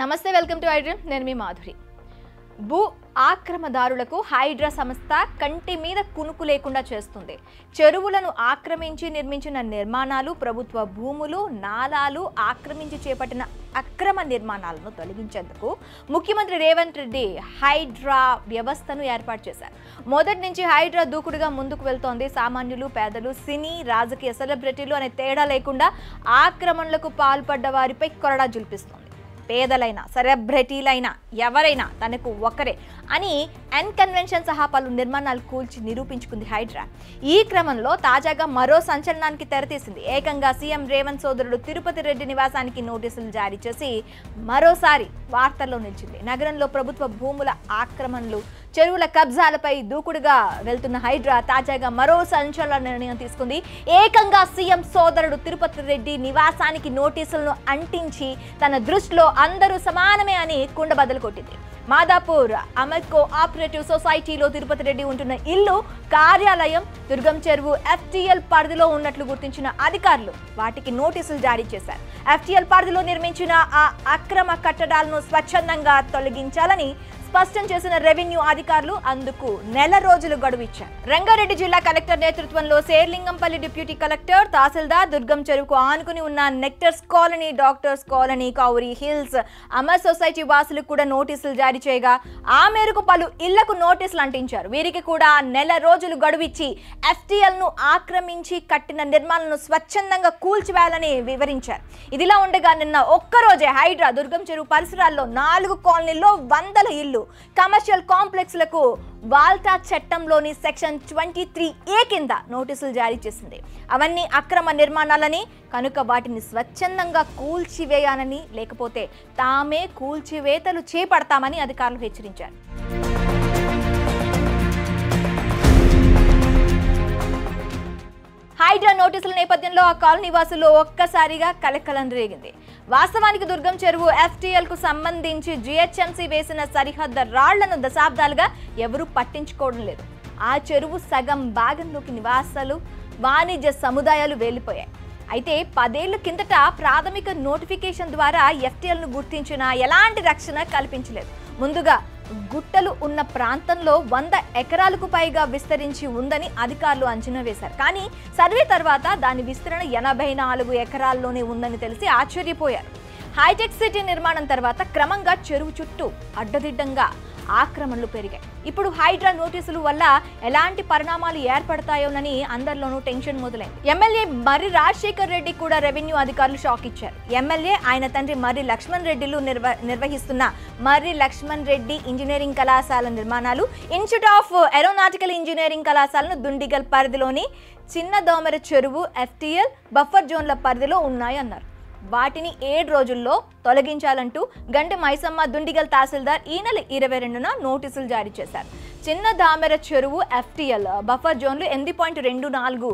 నమస్తే welcome to iDream నేను మీ మాధురి. భూ ఆక్రమదారులకు హైడ్రా సంస్థ కంటి మీద కునుకు లేకుండా చేస్తుంది. చెరువులను ఆక్రమించి నిర్మించిన నిర్మాణాలు, ప్రభుత్వ భూములు, నాలాలు ఆక్రమించి చేపట్టిన అక్రమ నిర్మాణాలను తొలగించేందుకు ముఖ్యమంత్రి రేవంత్ రెడ్డి హైడ్రా వ్యవస్థను ఏర్పాటు చేశారు. మొదటి నుంచి హైడ్రా దూకుడుగా ముందుకు వెళ్తోంది. సామాన్యులు, పేదలు, సినీ, రాజకీయ సెలబ్రిటీలు అనే తేడా లేకుండా ఆక్రమణలకు పాల్పడ్డ వారిపై కొరడా జుల్పిస్తోంది. పేదలైనా, సెలబ్రిటీలైనా, ఎవరైనా తనకు ఒకరే అని కన్వెన్షన్ సహా పలు నిర్మాణాలు కూల్చి నిరూపించుకుంది హైడ్రా. ఈ క్రమంలో తాజాగా మరో సంచలనానికి తెరతీసింది. ఏకంగా సీఎం రేవంత్ సోదరుడు తిరుపతి రెడ్డి నివాసానికి నోటీసులు జారీ చేసి మరోసారి వార్తల్లో నిలిచింది. నగరంలో ప్రభుత్వ భూముల ఆక్రమణలు, చెరువుల కబ్జాలపై దూకుడుగా వెళ్తున్న హైడ్రా తాజాగా మరో సంచలన నిర్ణయం తీసుకుంది. ఏకంగా సీఎం సోదరుడు తిరుపతి రెడ్డి నివాసానికి నోటీసులను అంటించి తన దృష్టిలో అందరూ సమానమే అని కుండబద్దలు కొట్టింది. మాదాపూర్ అమర్ కోఆపరేటివ్ సొసైటీలో తిరుపతి రెడ్డి ఉంటున్న ఇల్లు, కార్యాలయం దుర్గం చెరువు ఎఫ్టీఎల్ పరిధిలో ఉన్నట్లు గుర్తించిన అధికారులు వాటికి నోటీసులు జారీ చేశారు. ఎఫ్టీఎల్ పరిధిలో నిర్మించిన ఆ అక్రమ కట్టడాలను స్వచ్ఛందంగా తొలగించాలని స్పష్టం చేసిన రెవెన్యూ అధికారులు అందుకు నెల రోజులు గడువు ఇచ్చారు. రంగారెడ్డి జిల్లా కలెక్టర్ నేతృత్వంలో శేర్లింగంపల్లి డిప్యూటీ కలెక్టర్, తహసీల్దార్ దుర్గం చెరువుకు ఆనుకుని ఉన్న nectars colony, doctors colony, Kavuri hills, Amar society వాసులకు కూడా నోటీసులు జారీ చేయగా ఆ మేరకు పలు ఇళ్లకు నోటీసులు అంటించారు. వీరికి కూడా నెల రోజులు గడువిచ్చి ఎఫ్టీఎల్ ను ఆక్రమించి కట్టిన నిర్మాణాలను స్వచ్ఛందంగా కూల్చివేయాలని వివరించారు. ఇదిలా ఉండగా నిన్న ఒక్కరోజే హైడ్రా దుర్గం చెరువు పరిసరాల్లో 4 కాలనీల్లో వందల ఇళ్లు, కమర్షియల్ కాంప్లెక్స్లకు వాల్టా చట్టంలోని సెక్షన్ 23A కింద నోటీసులు జారీ చేసింది. అవన్నీ అక్రమ నిర్మాణాలని కనుక వాటిని స్వచ్ఛందంగా కూల్చివేయాలని, లేకపోతే తామే కూల్చివేతలు చేపడతామని అధికారులు హెచ్చరించారు. హైడ్రా నోటీసుల నేపథ్యంలో ఆ కాలనీ వాసుల్లో ఒక్కసారిగా కలకలం రేగింది. వాస్తవానికి దుర్గం చెరువు ఎఫ్టీఎల్ కు సంబంధించి జీహెచ్ఎంసీ వేసిన సరిహద్దు రాళ్లను దశాబ్దాలుగా ఎవరూ పట్టించుకోవడం లేదు. ఆ చెరువు సగం భాగంలోకి నివాసాలు, వాణిజ్య సముదాయాలు వెళ్లిపోయాయి. అయితే 10 ఏళ్ల కిందట ప్రాథమిక నోటిఫికేషన్ ద్వారా ఎఫ్టీఎల్ ను గుర్తించిన ఎలాంటి రక్షణ కల్పించలేదు. ముందుగా గుట్టలు ఉన్న ప్రాంతంలో 100 ఎకరాలకు పైగా విస్తరించి ఉందని అధికారులు అంచనా వేశారు. కానీ సర్వే తర్వాత దాని విస్తరణ 84 ఎకరాల్లోనే ఉందని తెలిసి ఆశ్చర్యపోయారు. హైటెక్ సిటీ నిర్మాణం తర్వాత క్రమంగా చెరువు చుట్టూ అడ్డదిడ్డంగా ఆక్రమణలు పెరిగాయి. ఇప్పుడు హైడ్రా నోటీసుల వల్ల ఎలాంటి పరిణామాలు ఏర్పడతాయోనని అందరిలోనూ టెన్షన్ మొదలైంది. ఎమ్మెల్యే మర్రి రాజశేఖర్ రెడ్డి కూడా రెవెన్యూ అధికారులు షాక్ ఇచ్చారు. ఎమ్మెల్యే, ఆయన తండ్రి మర్రి లక్ష్మణ్ రెడ్డిలు నిర్వహిస్తున్న మర్రి లక్ష్మణ్ రెడ్డి ఇంజనీరింగ్ కళాశాల నిర్మాణాలు, ఇన్స్టిట్యూట్ ఆఫ్ ఏరోనాటికల్ ఇంజనీరింగ్ కళాశాలను దుండిగల్ పరిధిలోని చిన్న దోమర చెరువు ఎఫ్టీఎల్ బఫర్ జోన్ల పరిధిలో ఉన్నాయన్నారు. వాటిని 7 రోజుల్లో తొలగించాలంటూ గంటె మైసమ్మ దుండిగల్ తహసీల్దార్ ఈ నెల 22న నోటీసులు జారీ చేశారు. చిన్న దామెర చెరువు ఎఫ్టీఎల్ బఫర్ జోన్లు 8.24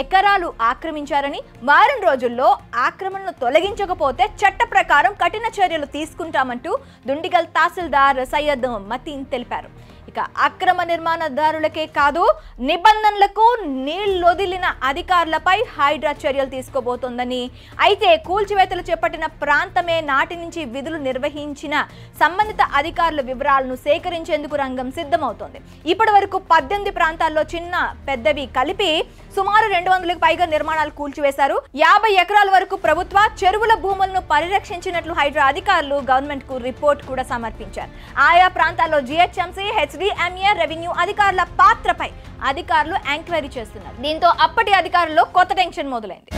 ఎకరాలు ఆక్రమించారని, వారం రోజుల్లో ఆక్రమణను తొలగించకపోతే చట్ట ప్రకారం కఠిన చర్యలు తీసుకుంటామంటూ దుండిగల్ తహసీల్దార్ సయ్యద్ మతీన్ తెలిపారు. ఇక అక్రమ నిర్మాణదారులకే కాదు, నిబంధనలకు నీళ్లొదిలిన అధికారులపై హైడ్రా చర్యలు తీసుకోబోతోందని, అయితే కూల్చివేతలు చేపట్టిన ప్రాంతమే నాటి నుంచి విధులు నిర్వహించిన సంబంధిత అధికారుల వివరాలను సేకరించేందుకు రంగం సిద్ధమవుతోంది. ఇప్పటి వరకు 18 ప్రాంతాల్లో చిన్న పెద్దవి కలిపి సుమారు 200లకు పైగా నిర్మాణాలు కూల్చివేశారు. 50 ఎకరాల వరకు ప్రభుత్వ చెరువుల భూములను పరిరక్షించినట్లు హైడ్రా అధికారులు గవర్నమెంట్ కు రిపోర్ట్ కూడా సమర్పించారు. ఆయా ప్రాంతాల్లో జీహెచ్ఎంసీ, హెచ్డిఎంఏ, రెవెన్యూ అధికారుల పాత్రపై అధికారులు ఎంక్వైరీ చేస్తున్నారు. దీంతో అప్పటి అధికారుల్లో కొత్త టెన్షన్ మొదలైంది.